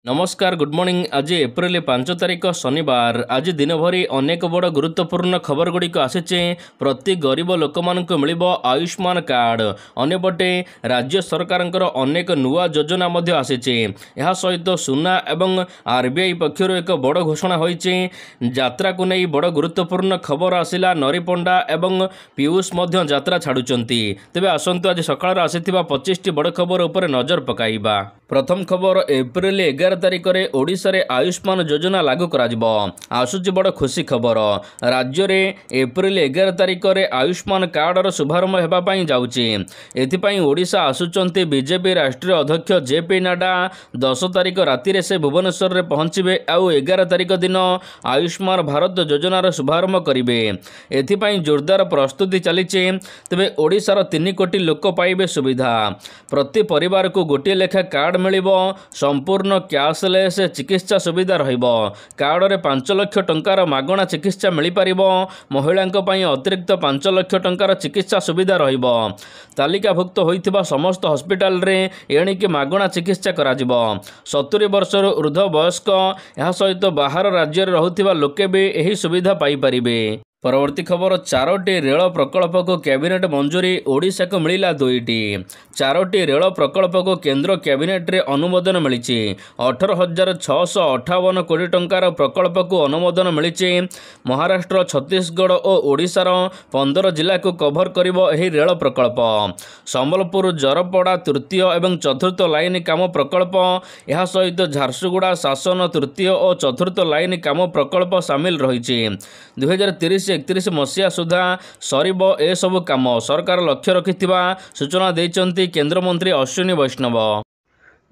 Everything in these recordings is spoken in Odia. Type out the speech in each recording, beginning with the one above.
नमस्कार गुड मॉर्निंग। आज एप्रिल 5 तारिख शनिवार। आज दिन भरी अनेक बड़ गुरुत्वपूर्ण खबर गुड़िक आसीचे। प्रति गरीब लोक मानक मिलिबो आयुष्मान कार्ड। अन्यपटे राज्य सरकारंकर अनेक नुआ योजना मध्य आसीचे। यह सहित सुना एवं आरबीआई पक्षर एक बड़ घोषणा होईचे। यात्रा को नहीं बड़ गुरुत्वपूर्ण खबर आसिला। नरीपंडा एवं पीयूष मध्य यात्रा छाड़ुचंती। तेबे आसंतु आज सकाळ आसीथिबा 25 बड़ खबर उपर नजर पकाइबा। प्रथम खबर एप्रिल 11 तारिख में ओडिशा रे आयुष्मान योजना लागू करा आसुची बड़ खुशी खबर। राज्य रे एप्रिल 11 तारिख में आयुष्मान कार्डर शुभारंभ होगापाई जाउची। एथिपाई ओडिशा आसुचंती बीजेपी राष्ट्रीय अध्यक्ष जेपी नड्डा 10 तारिख राति से भुवनेश्वर रे पहुंचबे आउ 11 तारिख दिन आयुष्मान भारत योजनार शुभारंभ करिवे। एथिपाई जोरदार प्रस्तुति चलीचे। तेबे ओडिशार 3 कोटी लोक पाइबे सुविधा। प्रति परिवार को गोटे लेखा कार्ड मिलिबो। संपूर्ण कैशलेस चिकित्सा सुविधा रहिबो। कार्ड रे 5 लाख टंकार मागणा चिकित्सा मिल पारिबो। महिलांक पई अतिरिक्त 5 लाख टंकार चिकित्सा सुविधा रहिबो। तालिकाभुक्त होइथिबा समस्त हॉस्पिटल रे एणिके मागणा चिकित्सा कराजिबो। 70 वर्षर ऊर्ध्व वयस्क यह सहित बाहर राज्य रे रहुथिबा लोके भी एही सुविधा पाई परिबे। परवर्ती खबर 4टी रेल प्रकल्प को कैबिनेट मंजूरी। ओडिशा को मिला 2टी। 4टी रेल प्रकल्प को केंद्र कैबिनेट रे अनुमोदन मिली। 18,658 कोटी टंकार प्रकल्प को अनुमोदन मिली। महाराष्ट्र, छत्तीसगढ़ और ओडिशार 15 जिला को कभर करिबो एही रेल प्रकल्प। संबलपुर जरपड़ा तृतीय एवं चतुर्थ लाइन काम प्रकल्प। यह सहित झारसुगुड़ा शासन तृतीय और चतुर्थ लाइन काम प्रकल्प सामिल रही। 2030-31 मसीहा सुधा सरिबो ए सबु काम सरकार लक्ष्य रखिथिबा सूचना देइचंती केंद्रमंत्री अश्विनी वैष्णव।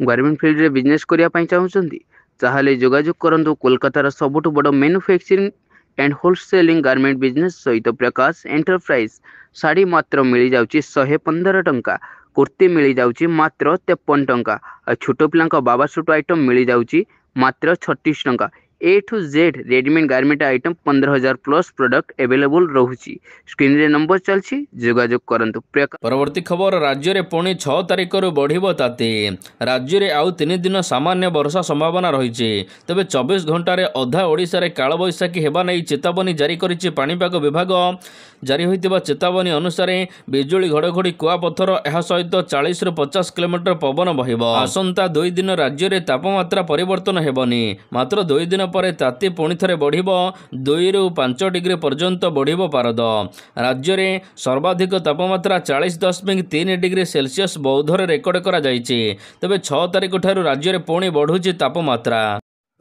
गारमेंट फील्ड रे बिजनेस करिया पई चाहुचंती ताहाले जोगाजोग करंतु। कोलकातार सबुठ बड़ manufacturing and wholesaling garment business सहित प्रकाश एंटरप्राइज। साड़ी मात्र मिली जाउची 115 टंका। कुर्ती मिली जाउची मात्र 53 टंका। छोट पिलांका बाबा सूट आइटम मिली जाउची मात्र 36 टंका। A to Z readymade garment item 15,000 plus product available रहुची। स्क्रीन रे नंबर चलछि, जोगाजोग करंतु। परवर्ती खबर राज्य रे पुणी 6 तारिख रु बढ़िबो ताते। राज्य रे आउ 3 दिन सामान्य वर्षा संभावना रहिছে। तबे 24 घंटा रे अधा ओडिसा रे काल बैसाखी हेबा नै चेतावनी जारी करिछि पाणीपाग विभाग। जारी होइतिबा चेतावनी अनुसार बिजुली घड़घड़ी कुआपथर यह सहित 40 रु 50 किलोमीटर पवन बहिबो। आसंता 2 दिन राज्य रे तापमात्रा परिवर्तन हेबनी। मात्र 2 दिन पर ताती पुणी थे बढ़िबो। 2 रु 5 डिग्री पर्यंत बढ़िबो पारद। राज्य रे सर्वाधिक तापमात्रा 40.3 डिग्री सेल्सियस बौद्धरे रेकर्ड करा जायछि। तबे 6 तारिख ठारू राज्य रे पुणी बढ़ुछि तापमात्रा।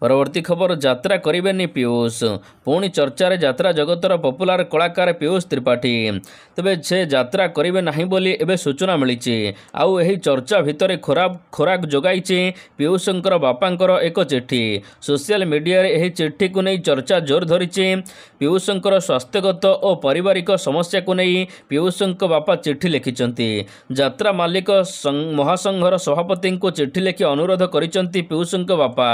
परवर्ती खबर यात्रा करेनि पीयूष। पुणी चर्चार यात्रा जगतर पपुलार कलाकार पीयूष त्रिपाठी। तेबे से यात्रा करेंगे नहीं बोली एबे सूचना मिली। आउ एही चर्चा भितर खोराक जोगाइछि पीयूषंकर बापांकर एक चिठी। सोशल मीडिया रे एही चिठी को नहीं चर्चा जोर धरिछि। पीयूषंकर स्वास्थ्यगत और पारिवारिक समस्या को नहीं पीयूषंक बापा चिठी लिखिछंती। यात्रा मालिक महासंघर सभापति को चिठी लिखि अनुरोध करिछंती पीयूषंक बापा।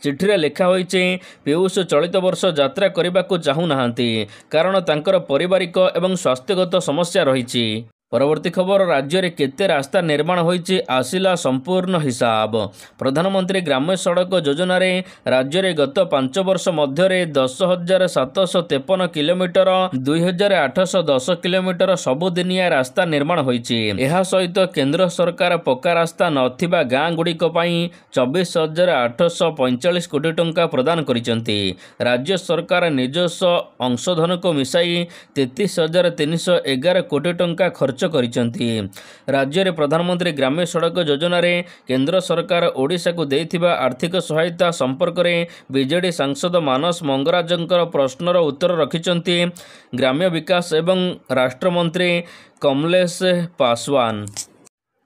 चिठी लेखा होइछि पीयूष चलित वर्ष यात्रा करने को चाहू नाहांती कारण तांकर पारिवारिक एवं स्वास्थ्यगत समस्या रहिछि। परवर्ती खबर राज्य में केते रास्ता निर्माण होइछि आसिला संपूर्ण हिसाब। प्रधानमंत्री ग्राम्य सड़क योजना रे राज्य में गत 5 वर्ष मध्य 10,753 किलोमीटर 2,810 किलोमीटर सबुदिनिया रास्ता निर्माण होइछि। एहा सहित केंद्र सरकार पक्का रास्ता नथिबा गाँ गुड़िक पई 24,845 कोटी टंका प्रदान करिसेंती। राज्य सरकार निजस्व अंशधन को मिसाई 33,311 कोटी टंका खर्च करिसेंती। राज्य में प्रधानमंत्री ग्राम्य सड़क योजना रे केंद्र सरकार ओडिशा को देथिबा आर्थिक सहायता संपर्क में बीजेडी सांसद मानस मंगराजंकर प्रश्नर उत्तर रखिसेंती ग्राम्य विकास एवं राष्ट्रमंत्री कमलेश पासवान।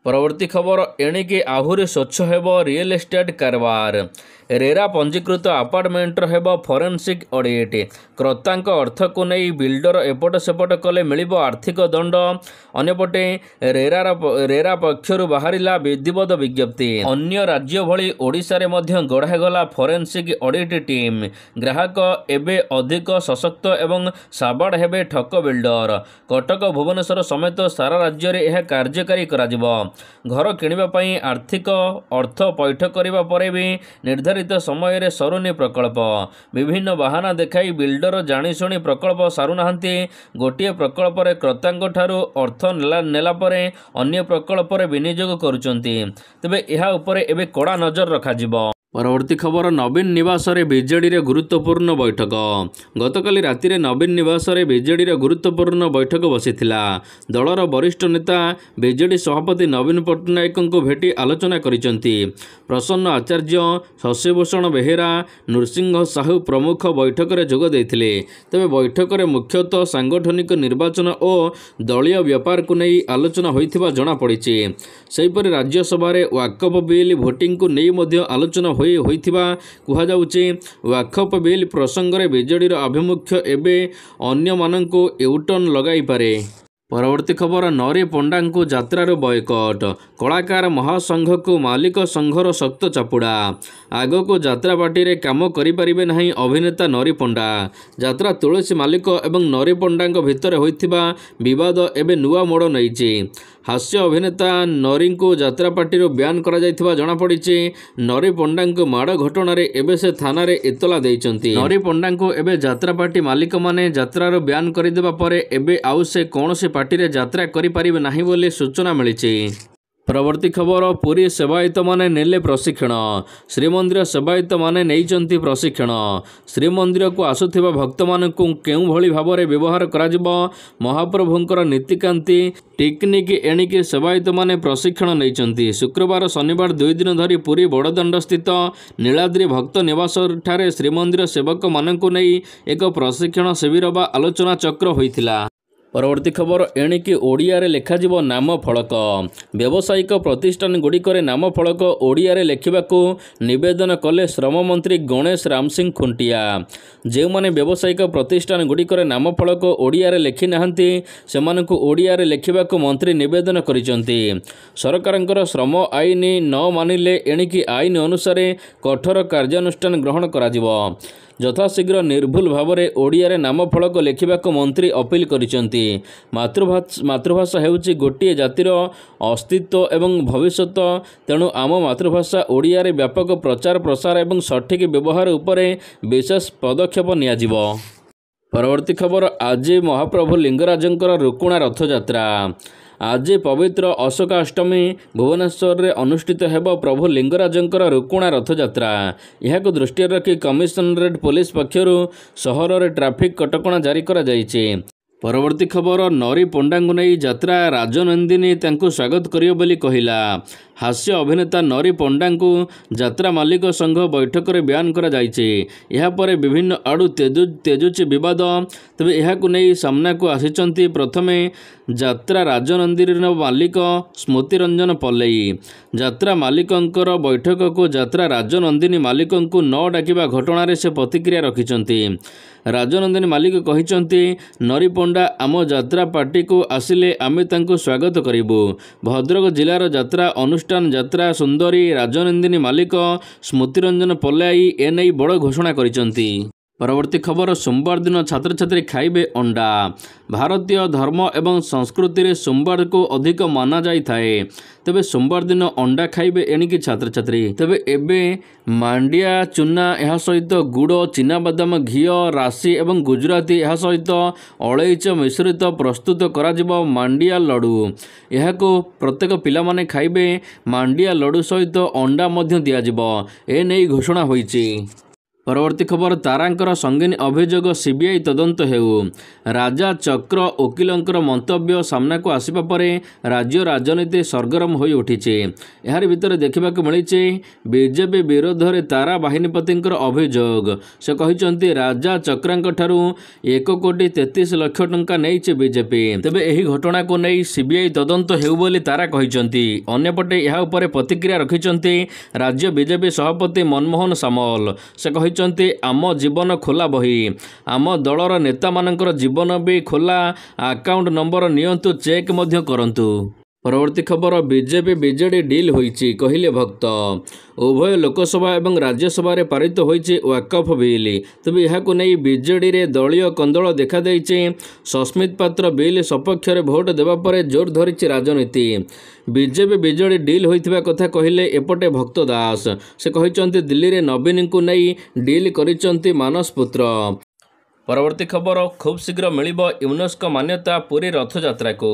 परवर्ती खबर एणिके आहुरी स्वच्छ हेबो रियल एस्टेट कारबार। रेरा पंजीकृत आपार्टमेंटर हेबो फोरेंसिक ऑडिट। क्रेतांक अर्थ को नहीं बिल्डर एपट सेपट कले मिलिबो आर्थिक दंड। अन्यपटे रेरा पक्षरु बाहरिला विधिवत विज्ञप्ति। अन्य राज्य भली ओडिशा रे मध्य गढ़ागला फोरेंसिक ऑडिट टीम। ग्राहक एबे अधिक सशक्त एवं साबाड़ हेबे ठक बिल्डर। कटक भुवनेश्वर समेत सारा राज्य रे यह कार्यकारी करा जिवो। ଘର କିଣିବା ପାଇଁ ଆର୍ଥିକ ଅର୍ଥ ପୈଠ କରିବା ପରେ ବି ନିର୍ଦ୍ଧାରିତ ସମୟରେ ସରୁନି ପ୍ରକଳ୍ପ। ବିଭିନ୍ନ ବାହାନା ଦେଖାଇ ବିଲ୍ଡର ଜାଣିଶୁଣି ପ୍ରକଳ୍ପ ସାରୁନାହାନ୍ତି। ଗୋଟିଏ ପ୍ରକଳ୍ପରେ କ୍ରେତାଙ୍କଠାରୁ ଅର୍ଥ ନେଲା ପରେ ଅନ୍ୟ ପ୍ରକଳ୍ପରେ ବିନିଯୋଗ କରୁଛନ୍ତି। ତେବେ ଏହା ଉପରେ ଏବେ କଡ଼ା ନଜର ରଖାଯିବ। ପରବର୍ତ୍ତୀ ଖବର, ନବୀନ ନିବାସରେ ବିଜେଡିର ଗୁରୁତ୍ୱପୂର୍ଣ୍ଣ ବୈଠକ। ଗତକାଲି ରାତିରେ ନବୀନ ନିବାସରେ ବିଜେଡିର ଗୁରୁତ୍ୱପୂର୍ଣ୍ଣ ବୈଠକ ବସିଥିଲା। ଦଳର ବରିଷ୍ଠ ନେତା ବିଜେଡି ସଭାପତି ନବୀନ ପଟ୍ଟନାୟକଙ୍କୁ ଭେଟି ଆଲୋଚନା କରିଛନ୍ତି। ପ୍ରସନ୍ନ ଆଚାର୍ଯ୍ୟ, ଶଶିଭୂଷଣ ବେହେରା, ନୃସିଂହ ସାହୁ ପ୍ରମୁଖ ବୈଠକରେ ଯୋଗ ଦେଇଥିଲେ। ତେବେ ବୈଠକରେ ମୁଖ୍ୟତଃ ସାଂଗଠନିକ ନିର୍ବାଚନ ଓ ଦଳୀୟ ବ୍ୟାପାରକୁ ନେଇ ଆଲୋଚନା ହୋଇଥିବା ଜଣାପଡ଼ିଛି। ସେହିପରି ରାଜ୍ୟସଭାରେ ୱାକଫ ବିଲ୍ ଭୋଟିଂକୁ ନେଇ ମଧ୍ୟ ଆଲୋଚନା ହୋଇଥିବା କୁହାଯାଉଛି। ୱାକଫ ବିଲ୍ ପ୍ରସଙ୍ଗରେ ବିଜେଡିର ଆଭିମୁଖ୍ୟ ଏବେ ଅନ୍ୟମାନଙ୍କୁ ୟୁଟର୍ନ ଲଗାଇପାରେ। ପରବର୍ତ୍ତୀ ଖବର, ନରୀ ପଣ୍ଡାଙ୍କୁ ଯାତ୍ରାରୁ ବୟକଟ୍। କଳାକାର ମହାସଂଘକୁ ମାଲିକ ସଂଘର ଶକ୍ତ ଚାପୁଡ଼ା। ଆଗକୁ ଯାତ୍ରା ପାର୍ଟିରେ କାମ କରିପାରିବେ ନାହିଁ ଅଭିନେତା ନରୀ ପଣ୍ଡା। ଯାତ୍ରା ତୁଳସୀ ମାଲିକ ଏବଂ ନରୀ ପଣ୍ଡାଙ୍କ ଭିତରେ ହୋଇଥିବା ବିବାଦ ଏବେ ନୂଆ ମୋଡ଼ ନେଇଛି। ହାସ୍ୟ ଅଭିନେତା ନରୀଙ୍କୁ ଯାତ୍ରା ପାର୍ଟିରୁ ବ୍ୟାନ୍ କରାଯାଇଥିବା ଜଣାପଡ଼ିଛି। ନରୀ ପଣ୍ଡାଙ୍କୁ ମାଡ଼ ଘଟଣାରେ ଏବେ ସେ ଥାନାରେ ଏତଲା ଦେଇଛନ୍ତି। ନରୀ ପଣ୍ଡାଙ୍କୁ ଏବେ ଯାତ୍ରା ପାର୍ଟି ମାଲିକମାନେ ଯାତ୍ରାରୁ ବ୍ୟାନ୍ କରିଦେବା ପରେ ଏବେ ଆଉ ସେ କୌଣସି ପାର୍ଟିରେ ଯାତ୍ରା କରିପାରିବେ ନାହିଁ ବୋଲି ସୂଚନା ମିଳିଛି। ପରବର୍ତ୍ତୀ ଖବର, ପୁରୀ ସେବାୟତମାନେ ନେଲେ ପ୍ରଶିକ୍ଷଣ। ଶ୍ରୀମନ୍ଦିର ସେବାୟତମାନେ ନେଇଛନ୍ତି ପ୍ରଶିକ୍ଷଣ। ଶ୍ରୀମନ୍ଦିରକୁ ଆସୁଥିବା ଭକ୍ତମାନଙ୍କୁ କେଉଁଭଳି ଭାବରେ ବ୍ୟବହାର କରାଯିବ, ମହାପ୍ରଭୁଙ୍କର ନୀତିକାନ୍ତି ଟେକ୍ନିକ୍ ଏଣିକି ସେବାୟତମାନେ ପ୍ରଶିକ୍ଷଣ ନେଇଛନ୍ତି। ଶୁକ୍ରବାର ଶନିବାର 2 ଦିନ ଧରି ପୁରୀ ବଡ଼ଦାଣ୍ଡସ୍ଥିତ ନୀଳାଦ୍ରି ଭକ୍ତ ନିବାସଠାରେ ଶ୍ରୀମନ୍ଦିର ସେବକମାନଙ୍କୁ ନେଇ ଏକ ପ୍ରଶିକ୍ଷଣ ଶିବିର ବା ଆଲୋଚନା ଚକ୍ର ହୋଇଥିଲା। ପରବର୍ତ୍ତୀ ଖବର, ଏଣିକି ଓଡ଼ିଆରେ ଲେଖାଯିବ ନାମ ଫଳକ। ବ୍ୟବସାୟିକ ପ୍ରତିଷ୍ଠାନଗୁଡ଼ିକରେ ନାମ ଫଳକ ଓଡ଼ିଆରେ ଲେଖିବାକୁ ନିବେଦନ କଲେ ଶ୍ରମମନ୍ତ୍ରୀ ଗଣେଶ ରାମସିଂ ଖୁଣ୍ଟିଆ। ଯେଉଁମାନେ ବ୍ୟବସାୟିକ ପ୍ରତିଷ୍ଠାନଗୁଡ଼ିକରେ ନାମ ଫଳକ ଓଡ଼ିଆରେ ଲେଖି ନାହାନ୍ତି ସେମାନଙ୍କୁ ଓଡ଼ିଆରେ ଲେଖିବାକୁ ମନ୍ତ୍ରୀ ନିବେଦନ କରିଛନ୍ତି। ସରକାରଙ୍କର ଶ୍ରମ ଆଇନ ନ ମାନିଲେ ଏଣିକି ଆଇନ ଅନୁସାରେ କଠୋର କାର୍ଯ୍ୟାନୁଷ୍ଠାନ ଗ୍ରହଣ କରାଯିବ। ଯଥାଶୀଘ୍ର ନିର୍ଭୁଲ ଭାବରେ ଓଡ଼ିଆରେ ନାମ ଫଳକ ଲେଖିବାକୁ ମନ୍ତ୍ରୀ ଅପିଲ କରିଛନ୍ତି। ମାତୃଭାଷା ହେଉଛି ଗୋଟିଏ ଜାତିର ଅସ୍ତିତ୍ୱ ଏବଂ ଭବିଷ୍ୟତ। ତେଣୁ ଆମ ମାତୃଭାଷା ଓଡ଼ିଆରେ ବ୍ୟାପକ ପ୍ରଚାର ପ୍ରସାର ଏବଂ ସଠିକ୍ ବ୍ୟବହାର ଉପରେ ବିଶେଷ ପଦକ୍ଷେପ ନିଆଯିବ। ପରବର୍ତ୍ତୀ ଖବର, ଆଜି ମହାପ୍ରଭୁ ଲିଙ୍ଗରାଜଙ୍କର ରୁକୁଣା ରଥଯାତ୍ରା। ଆଜି ପବିତ୍ର ଅଶୋକାଷ୍ଟମୀ ଭୁବନେଶ୍ୱରରେ ଅନୁଷ୍ଠିତ ହେବ ପ୍ରଭୁ ଲିଙ୍ଗରାଜଙ୍କର ରୁକୁଣା ରଥଯାତ୍ରା। ଏହାକୁ ଦୃଷ୍ଟିରେ ରଖି କମିଶନରେଟ୍ ପୋଲିସ ପକ୍ଷରୁ ସହରରେ ଟ୍ରାଫିକ୍ କଟକଣା ଜାରି କରାଯାଇଛି। ପରବର୍ତ୍ତୀ ଖବର, ନରୀ ପଣ୍ଡାଙ୍କୁ ନେଇ ଯାତ୍ରା ରାଜନନ୍ଦିନୀ ତାଙ୍କୁ ସ୍ୱାଗତ କରିବ ବୋଲି କହିଲା। ହାସ୍ୟ ଅଭିନେତା ନରୀ ପଣ୍ଡାଙ୍କୁ ଯାତ୍ରା ମାଲିକ ସଂଘ ବୈଠକରେ ବ୍ୟାନ୍ କରାଯାଇଛି। ଏହାପରେ ବିଭିନ୍ନ ଆଡ଼ୁ ତେଜୁଛି ବିବାଦ। ତେବେ ଏହାକୁ ନେଇ ସାମ୍ନାକୁ ଆସିଛନ୍ତି ପ୍ରଥମେ ଯାତ୍ରା ରାଜନନ୍ଦିନୀର ମାଲିକ ସ୍ମୃତିରଞ୍ଜନ ପଲେଇ। ଯାତ୍ରା ମାଲିକଙ୍କର ବୈଠକକୁ ଯାତ୍ରା ରାଜନନ୍ଦିନୀ ମାଲିକଙ୍କୁ ନ ଡାକିବା ଘଟଣାରେ ସେ ପ୍ରତିକ୍ରିୟା ରଖିଛନ୍ତି। ରାଜନନ୍ଦିନୀ ମାଲିକ କହିଛନ୍ତି, ନରୀ ପଣ୍ଡା ଆମ ଯାତ୍ରା ପାର୍ଟିକୁ ଆସିଲେ ଆମେ ତାଙ୍କୁ ସ୍ୱାଗତ କରିବୁ। ଭଦ୍ରକ ଜିଲ୍ଲାର ଯାତ୍ରା ଅନୁଷ୍ଠାନ ଯାତ୍ରା ସୁନ୍ଦରୀ ରାଜନନ୍ଦିନୀ ମାଲିକ ସ୍ମୃତିରଞ୍ଜନ ପଲେଇ ଏନେଇ ବଡ଼ ଘୋଷଣା କରିଛନ୍ତି। ପରବର୍ତ୍ତୀ ଖବର, ସୋମବାର ଦିନ ଛାତ୍ରଛାତ୍ରୀ ଖାଇବେ ଅଣ୍ଡା। ଭାରତୀୟ ଧର୍ମ ଏବଂ ସଂସ୍କୃତିରେ ସୋମବାରକୁ ଅଧିକ ମାନାଯାଇଥାଏ। ତେବେ ସୋମବାର ଦିନ ଅଣ୍ଡା ଖାଇବେ ଏଣିକି ଛାତ୍ରଛାତ୍ରୀ। ତେବେ ଏବେ ମାଣ୍ଡିଆ ଚୂନା, ଏହା ସହିତ ଗୁଡ଼, ଚିନାବାଦାମ, ଘିଅ, ରାଶି ଏବଂ ଗୁଜୁରାତି, ଏହା ସହିତ ଅଳେଇଚ ମିଶ୍ରିତ ପ୍ରସ୍ତୁତ କରାଯିବ ମାଣ୍ଡିଆ ଲଡ଼ୁ। ଏହାକୁ ପ୍ରତ୍ୟେକ ପିଲାମାନେ ଖାଇବେ। ମାଣ୍ଡିଆ ଲଡ଼ୁ ସହିତ ଅଣ୍ଡା ମଧ୍ୟ ଦିଆଯିବ, ଏନେଇ ଘୋଷଣା ହୋଇଛି। ପରବର୍ତ୍ତୀ ଖବର, ତାରାଙ୍କର ସଙ୍ଗୀନ ଅଭିଯୋଗ ସିବିଆଇ ତଦନ୍ତ ହେଉ। ରାଜା ଚକ୍ର ଓକିଲଙ୍କର ମନ୍ତବ୍ୟ ସାମ୍ନାକୁ ଆସିବା ପରେ ରାଜ୍ୟ ରାଜନୀତି ସରଗରମ ହୋଇ ଉଠିଛି। ଏହାରି ଭିତରେ ଦେଖିବାକୁ ମିଳିଛି ବିଜେପି ବିରୋଧରେ ତାରା ବାହିନୀପତିଙ୍କର ଅଭିଯୋଗ। ସେ କହିଛନ୍ତି ରାଜା ଚକ୍ରଙ୍କଠାରୁ 1,33,00,000 ଟଙ୍କା ନେଇଛି ବିଜେପି। ତେବେ ଏହି ଘଟଣାକୁ ନେଇ ସିବିଆଇ ତଦନ୍ତ ହେଉ ବୋଲି ତାରା କହିଛନ୍ତି। ଅନ୍ୟପଟେ ଏହା ଉପରେ ପ୍ରତିକ୍ରିୟା ରଖିଛନ୍ତି ରାଜ୍ୟ ବିଜେପି ସଭାପତି ମନମୋହନ ସାମଲ। ସେ କହିଛନ୍ତି, ଆମ ଜୀବନ ଖୋଲା ବହି। ଆମ ଦଳର ନେତାମାନଙ୍କର ଜୀବନ ବି ଖୋଲା। ଆକାଉଣ୍ଟ ନମ୍ବର ନିଅନ୍ତୁ, ଚେକ୍ ମଧ୍ୟ କରନ୍ତୁ। ପରବର୍ତ୍ତୀ ଖବର ବିଜେପି ବିଜେଡି ଡିଲ୍ ହୋଇଛି କହିଲେ ଭକ୍ତ। ଉଭୟ ଲୋକସଭା ଏବଂ ରାଜ୍ୟସଭାରେ ପାରିତ ହୋଇଛି ୱାକଫ ବିଲ୍। ତେବେ ଏହାକୁ ନେଇ ବିଜେଡିରେ ଦଳୀୟ କନ୍ଦଳ ଦେଖାଦେଇଛି। ସସ୍ମିତ ପାତ୍ର ବିଲ୍ ସପକ୍ଷରେ ଭୋଟ ଦେବା ପରେ ଜୋର ଧରିଛି ରାଜନୀତି। ବିଜେପି ବିଜେଡି ଡିଲ୍ ହୋଇଥିବା କଥା କହିଲେ ଏପଟେ ଭକ୍ତ ଦାସ। ସେ କହିଛନ୍ତି ଦିଲ୍ଲୀରେ ନବୀନଙ୍କୁ ନେଇ ଡିଲ୍ କରିଛନ୍ତି ମାନସ ପୁତ୍ର। ପରବର୍ତ୍ତୀ ଖବର ଖୁବ୍ ଶୀଘ୍ର ମିଳିବ ୟୁନେସ୍କୋ ମାନ୍ୟତା ପୁରୀ ରଥଯାତ୍ରାକୁ।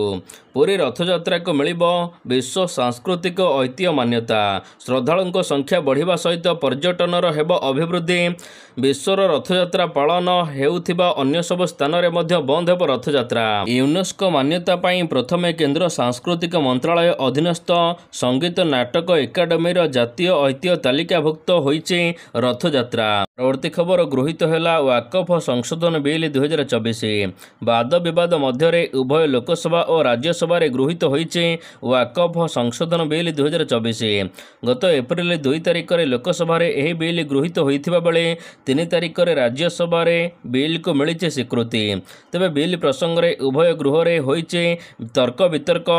ପୁରୀ ରଥଯାତ୍ରାକୁ ମିଳିବ ବିଶ୍ୱ ସାଂସ୍କୃତିକ ଐତିହ୍ୟ ମାନ୍ୟତା। ଶ୍ରଦ୍ଧାଳୁଙ୍କ ସଂଖ୍ୟା ବଢ଼ିବା ସହିତ ପର୍ଯ୍ୟଟନର ହେବ ଅଭିବୃଦ୍ଧି। ବିଶ୍ୱର ରଥଯାତ୍ରା ପାଳନ ହେଉଥିବା ଅନ୍ୟ ସବୁ ସ୍ଥାନରେ ମଧ୍ୟ ବନ୍ଦ ହେବ ରଥଯାତ୍ରା। ୟୁନେସ୍କୋ ମାନ୍ୟତା ପାଇଁ ପ୍ରଥମେ କେନ୍ଦ୍ର ସାଂସ୍କୃତିକ ମନ୍ତ୍ରାଳୟ ଅଧୀନସ୍ଥ ସଙ୍ଗୀତ ନାଟକ ଏକାଡେମୀର ଜାତୀୟ ଐତିହ୍ୟ ତାଲିକାଭୁକ୍ତ ହୋଇଛି ରଥଯାତ୍ରା। ପରବର୍ତ୍ତୀ ଖବର ଗୃହୀତ ହେଲା ୱାକଫ ସଂଶୋଧନ ବିଲ୍ 2024। ବାଦ ବିବାଦ ମଧ୍ୟରେ ଉଭୟ ଲୋକସଭା ଓ ରାଜ୍ୟସଭାରେ ଗୃହୀତ ହୋଇଛି ୱାକଫ ସଂଶୋଧନ ବିଲ୍ 2024। ଗତ ଏପ୍ରିଲ 2 ତାରିଖରେ ଲୋକସଭାରେ ଏହି ବିଲ୍ ଗୃହୀତ ହୋଇଥିବା ବେଳେ 3 ତାରିଖରେ ରାଜ୍ୟସଭାରେ ବିଲ୍କୁ ମିଳିଛି ସ୍ୱୀକୃତି। ତେବେ ବିଲ୍ ପ୍ରସଙ୍ଗରେ ଉଭୟ ଗୃହରେ ହୋଇଛି ତର୍କ ବିତର୍କ।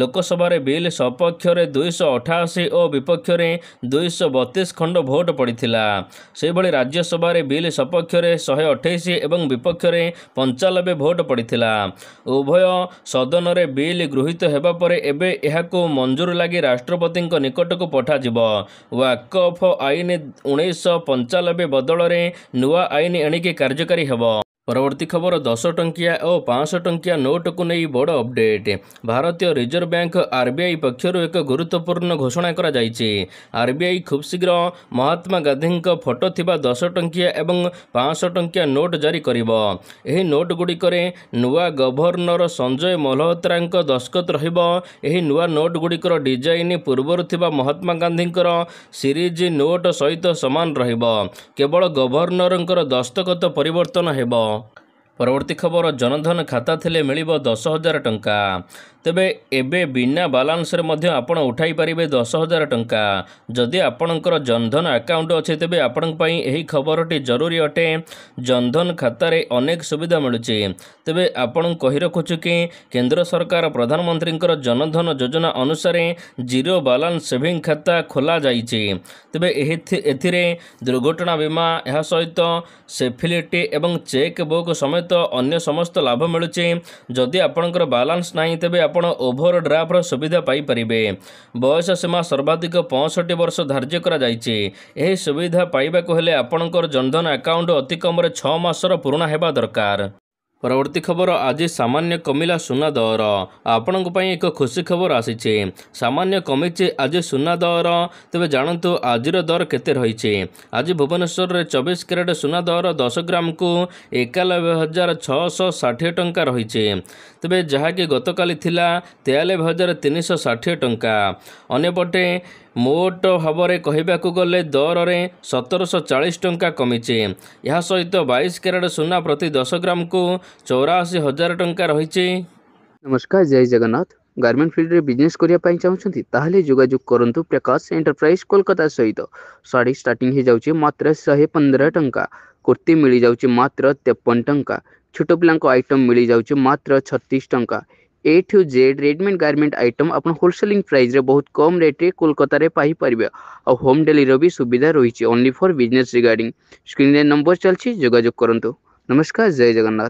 ଲୋକସଭାରେ ବିଲ୍ ସପକ୍ଷରେ 288 ଓ ବିପକ୍ଷରେ 232 ଖଣ୍ଡ ଭୋଟ ପଡ଼ିଥିଲା। ସେହିଭଳି ରାଜ୍ୟସଭାରେ ବିଲ୍ ସପକ୍ଷରେ 128 ଏବଂ ବିପକ୍ଷରେ 95 ଭୋଟ ପଡ଼ିଥିଲା। ଉଭୟ ସଦନରେ ବିଲ୍ ଗୃହୀତ ହେବା ପରେ ଏବେ ଏହାକୁ ମଞ୍ଜୁର ଲାଗି ରାଷ୍ଟ୍ରପତିଙ୍କ ନିକଟକୁ ପଠାଯିବ। ୱାକଫ ଆଇନ 1995 ବଦଳରେ ନୂଆ ଆଇନ ଏଣିକି କାର୍ଯ୍ୟକାରୀ ହେବ। ପରବର୍ତ୍ତୀ ଖବର 10 ଟଙ୍କିଆ ଓ 500 ଟଙ୍କିଆ ନୋଟକୁ ନେଇ ବଡ଼ ଅପଡେଟ୍। ଭାରତୀୟ ରିଜର୍ଭ ବ୍ୟାଙ୍କ ଆରବିଆଇ ପକ୍ଷରୁ ଏକ ଗୁରୁତ୍ୱପୂର୍ଣ୍ଣ ଘୋଷଣା କରାଯାଇଛି। ଆରବିଆଇ ଖୁବ୍ ଶୀଘ୍ର ମହାତ୍ମା ଗାନ୍ଧୀଙ୍କ ଫଟୋ ଥିବା 10 ଟଙ୍କିଆ ଏବଂ 500 ଟଙ୍କିଆ ନୋଟ୍ ଜାରି କରିବ। ଏହି ନୋଟ୍ଗୁଡ଼ିକରେ ନୂଆ ଗଭର୍ଣ୍ଣର ସଞ୍ଜୟ ମଲ୍ହୋତ୍ରାଙ୍କ ଦସ୍ତଖତ ରହିବ। ଏହି ନୂଆ ନୋଟ୍ଗୁଡ଼ିକର ଡିଜାଇନ୍ ପୂର୍ବରୁ ଥିବା ମହାତ୍ମା ଗାନ୍ଧୀଙ୍କର ସିରିଜ୍ ନୋଟ୍ ସହିତ ସମାନ ରହିବ। କେବଳ ଗଭର୍ଣ୍ଣରଙ୍କର ଦସ୍ତଖତ ପରିବର୍ତ୍ତନ ହେବ। ପରବର୍ତ୍ତୀ ଖବର ଜନଧନ ଖାତା ଥିଲେ ମିଳିବ 10,000 ଟଙ୍କା। ତେବେ ଏବେ ବିନା ବାଲାନ୍ସରେ ମଧ୍ୟ ଆପଣ ଉଠାଇ ପାରିବେ 10,000 ଟଙ୍କା। ଯଦି ଆପଣଙ୍କର ଜନଧନ ଆକାଉଣ୍ଟ ଅଛି ତେବେ ଆପଣଙ୍କ ପାଇଁ ଏହି ଖବରଟି ଜରୁରୀ ଅଟେ। ଜନଧନ ଖାତାରେ ଅନେକ ସୁବିଧା ମିଳୁଛି। ତେବେ ଆପଣଙ୍କୁ କହି ରଖୁଛୁ କି କେନ୍ଦ୍ର ସରକାର ପ୍ରଧାନମନ୍ତ୍ରୀଙ୍କର ଜନଧନ ଯୋଜନା ଅନୁସାରେ ଜିରୋ ବାଲାନ୍ସ ସେଭିଂ ଖାତା ଖୋଲାଯାଇଛି। ତେବେ ଏଥିରେ ଦୁର୍ଘଟଣା ବୀମା, ଏହା ସହିତ ସେଫିଲିଟି ଏବଂ ଚେକ୍ ବୁକ୍ ସମେତ ଅନ୍ୟ ସମସ୍ତ ଲାଭ ମିଳୁଛି। ଯଦି ଆପଣଙ୍କର ବାଲାନ୍ସ ନାହିଁ ତେବେ ଆପଣ ଓଭର ଡ୍ରାଫ୍ଟର ସୁବିଧା ପାଇପାରିବେ। ବୟସ ସୀମା ସର୍ବାଧିକ 65 ବର୍ଷ ଧାର୍ଯ୍ୟ କରାଯାଇଛି। ଏହି ସୁବିଧା ପାଇବାକୁ ହେଲେ ଆପଣଙ୍କର ଜନଧନ ଆକାଉଣ୍ଟ ଅତି କମରେ 6 ମାସର ପୁରୁଣା ହେବା ଦରକାର। ପରବର୍ତ୍ତୀ ଖବର ଆଜି ସାମାନ୍ୟ କମିଲା ସୁନା ଦର। ଆପଣଙ୍କ ପାଇଁ ଏକ ଖୁସି ଖବର ଆସିଛି। ସାମାନ୍ୟ କମିଛି ଆଜି ସୁନା ଦର। ତେବେ ଜାଣନ୍ତୁ ଆଜିର ଦର କେତେ ରହିଛି। ଆଜି ଭୁବନେଶ୍ୱରରେ 24 କ୍ୟାରେଟ୍ ସୁନା ଦର 10 ଗ୍ରାମକୁ 91,660 ଟଙ୍କା ରହିଛି। ତେବେ ଯାହାକି ଗତକାଲି ଥିଲା 43,360 ଟଙ୍କା। ଅନ୍ୟପଟେ ମୋଟ ଭାବରେ କହିବାକୁ ଗଲେ ଦରରେ 1,740 ଟଙ୍କା କମିଛି। ଏହା ସହିତ 22 କ୍ୟାରେଟ୍ ସୁନା ପ୍ରତି 10 ଗ୍ରାମକୁ 84,000 ଟଙ୍କା ରହିଛି। ନମସ୍କାର, ଜୟ ଜଗନ୍ନାଥ। ଗାର୍ମେଣ୍ଟ ଫିଲ୍ଡରେ ବିଜନେସ୍ କରିବା ପାଇଁ ଚାହୁଁଛନ୍ତି ତାହେଲେ ଯୋଗାଯୋଗ କରନ୍ତୁ ପ୍ରକାଶ ଏଣ୍ଟରପ୍ରାଇଜ କୋଲକାତା ସହିତ। ଶାଢ଼ୀ ଷ୍ଟାର୍ଟିଂ ହେଇଯାଉଛି ମାତ୍ର 115 ଟଙ୍କା। କୁର୍ତ୍ତୀ ମିଳିଯାଉଛି ମାତ୍ର 53 ଟଙ୍କା। ଛୋଟ ପିଲାଙ୍କ ଆଇଟମ୍ ମିଳିଯାଉଛି ମାତ୍ର 36 ଟଙ୍କା। A to Z readymade garment item ଆପଣ ହୋଲସେଲିଂ ପ୍ରାଇସ୍ରେ ବହୁତ କମ୍ ରେଟ୍ରେ କୋଲକାତାରେ ପାଇପାରିବେ। ଆଉ ହୋମ୍ ଡେଲିଭରି ବି ସୁବିଧା ରହିଛି। ଓନ୍ଲି ଫର୍ ବିଜନେସ୍ ରିଗାର୍ଡିଂ ସ୍କ୍ରିନ୍ରେ ନମ୍ବର ଚାଲିଛି, ଯୋଗାଯୋଗ କରନ୍ତୁ। ନମସ୍କାର, ଜୟ ଜଗନ୍ନାଥ।